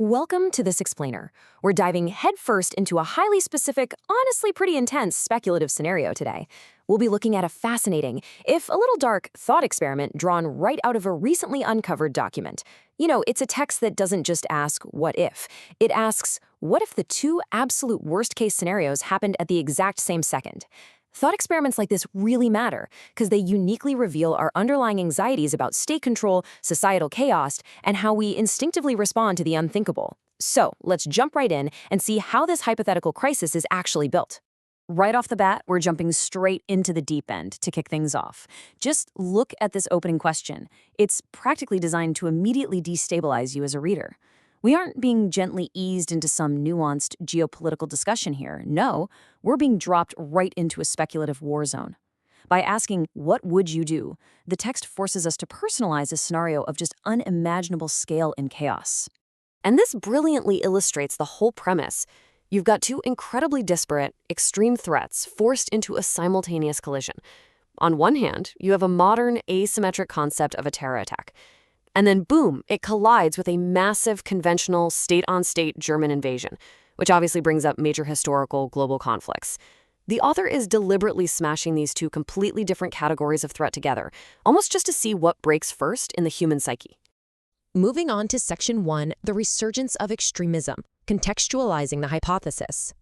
Welcome to This Explainer. We're diving headfirst into a highly specific, honestly pretty intense speculative scenario today. We'll be looking at a fascinating, if a little dark, thought experiment drawn right out of a recently uncovered document. It's a text that doesn't just ask, what if? It asks, what if the two absolute worst-case scenarios happened at the exact same second? Thought experiments like this really matter because they uniquely reveal our underlying anxieties about state control, societal chaos, and how we instinctively respond to the unthinkable. So, let's jump right in and see how this hypothetical crisis is actually built. Right off the bat, we're jumping straight into the deep end to kick things off. Just look at this opening question. It's practically designed to immediately destabilize you as a reader. We aren't being gently eased into some nuanced geopolitical discussion here. No, we're being dropped right into a speculative war zone. By asking, what would you do? The text forces us to personalize a scenario of just unimaginable scale and chaos. And this brilliantly illustrates the whole premise. You've got two incredibly disparate, extreme threats forced into a simultaneous collision. On one hand, you have a modern, asymmetric concept of a terror attack. And then boom, it collides with a massive conventional state-on-state German invasion, which obviously brings up major historical global conflicts. The author is deliberately smashing these two completely different categories of threat together, almost just to see what breaks first in the human psyche. Moving on to Section 1, the resurgence of extremism, contextualizing the hypothesis.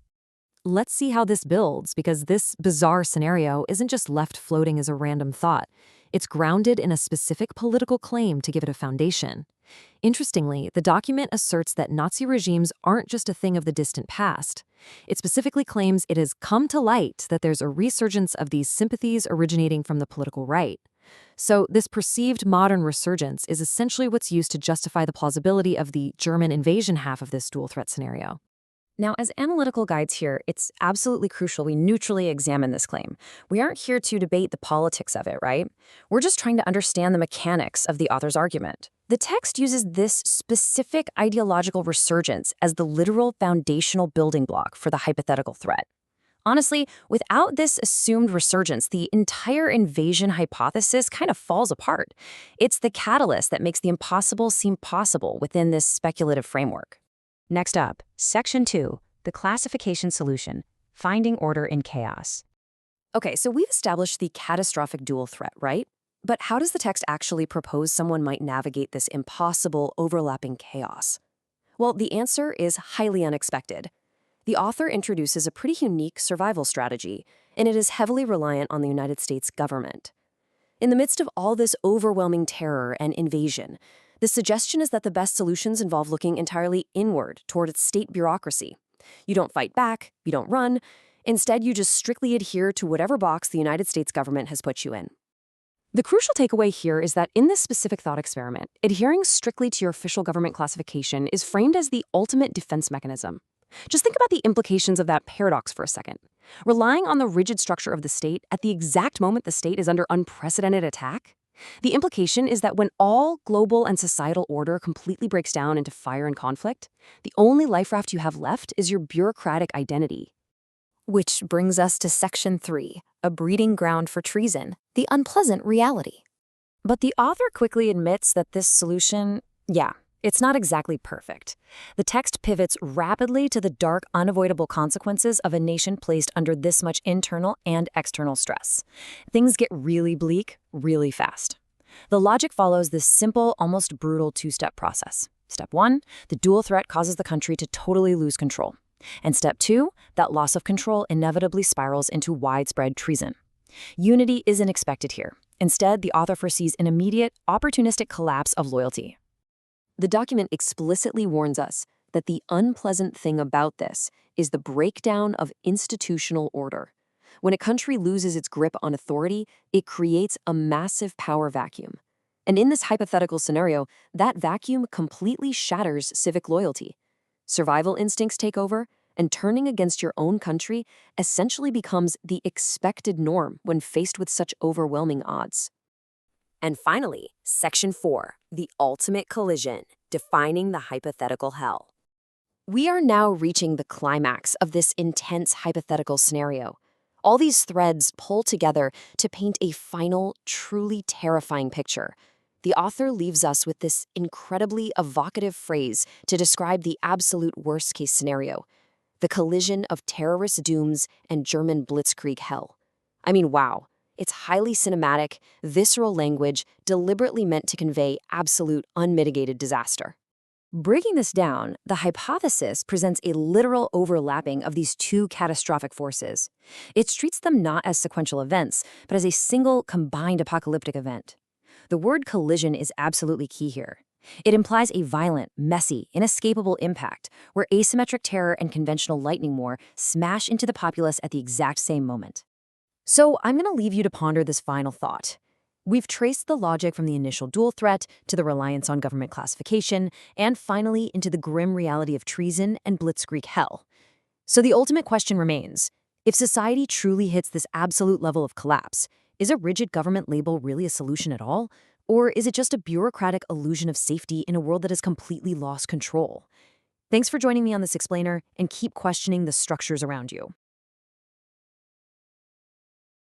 Let's see how this builds, because this bizarre scenario isn't just left floating as a random thought. It's grounded in a specific political claim to give it a foundation. Interestingly, the document asserts that Nazi regimes aren't just a thing of the distant past. It specifically claims it has come to light that there's a resurgence of these sympathies originating from the political right. So this perceived modern resurgence is essentially what's used to justify the plausibility of the German invasion half of this dual threat scenario. Now, as analytical guides here, it's absolutely crucial we neutrally examine this claim. We aren't here to debate the politics of it, right? We're just trying to understand the mechanics of the author's argument. The text uses this specific ideological resurgence as the literal foundational building block for the hypothetical threat. Honestly, without this assumed resurgence, the entire invasion hypothesis kind of falls apart. It's the catalyst that makes the impossible seem possible within this speculative framework. Next up, Section 2, the classification solution, finding order in chaos. Okay, so we've established the catastrophic dual threat, right? But how does the text actually propose someone might navigate this impossible overlapping chaos? Well, the answer is highly unexpected. The author introduces a pretty unique survival strategy, and it is heavily reliant on the United States government. In the midst of all this overwhelming terror and invasion, the suggestion is that the best solutions involve looking entirely inward toward its state bureaucracy. You don't fight back, you don't run. Instead, you just strictly adhere to whatever box the United States government has put you in. The crucial takeaway here is that in this specific thought experiment, adhering strictly to your official government classification is framed as the ultimate defense mechanism. Just think about the implications of that paradox for a second. Relying on the rigid structure of the state at the exact moment the state is under unprecedented attack? The implication is that when all global and societal order completely breaks down into fire and conflict, the only life raft you have left is your bureaucratic identity. Which brings us to Section 3, a breeding ground for treason, the unpleasant reality. But the author quickly admits that this solution, it's not exactly perfect. The text pivots rapidly to the dark, unavoidable consequences of a nation placed under this much internal and external stress. Things get really bleak, really fast. The logic follows this simple, almost brutal two-step process. Step 1, the dual threat causes the country to totally lose control. And step 2, that loss of control inevitably spirals into widespread treason. Unity isn't expected here. Instead, the author foresees an immediate, opportunistic collapse of loyalty. The document explicitly warns us that the unpleasant thing about this is the breakdown of institutional order. When a country loses its grip on authority, it creates a massive power vacuum. And in this hypothetical scenario, that vacuum completely shatters civic loyalty. Survival instincts take over, and turning against your own country essentially becomes the expected norm when faced with such overwhelming odds. And finally, Section 4, the ultimate collision, defining the hypothetical hell. We are now reaching the climax of this intense hypothetical scenario. All these threads pull together to paint a final, truly terrifying picture. the author leaves us with this incredibly evocative phrase to describe the absolute worst-case scenario: the collision of terrorist dooms and German blitzkrieg hell. I mean, wow. It's highly cinematic, visceral language deliberately meant to convey absolute, unmitigated disaster. Breaking this down, the hypothesis presents a literal overlapping of these two catastrophic forces. It treats them not as sequential events, but as a single, combined apocalyptic event. The word collision is absolutely key here. It implies a violent, messy, inescapable impact where asymmetric terror and conventional lightning war smash into the populace at the exact same moment. So I'm going to leave you to ponder this final thought. We've traced the logic from the initial dual threat to the reliance on government classification, and finally into the grim reality of treason and blitzkrieg hell. So the ultimate question remains: if society truly hits this absolute level of collapse, is a rigid government label really a solution at all? Or is it just a bureaucratic illusion of safety in a world that has completely lost control? Thanks for joining me on this explainer, and keep questioning the structures around you.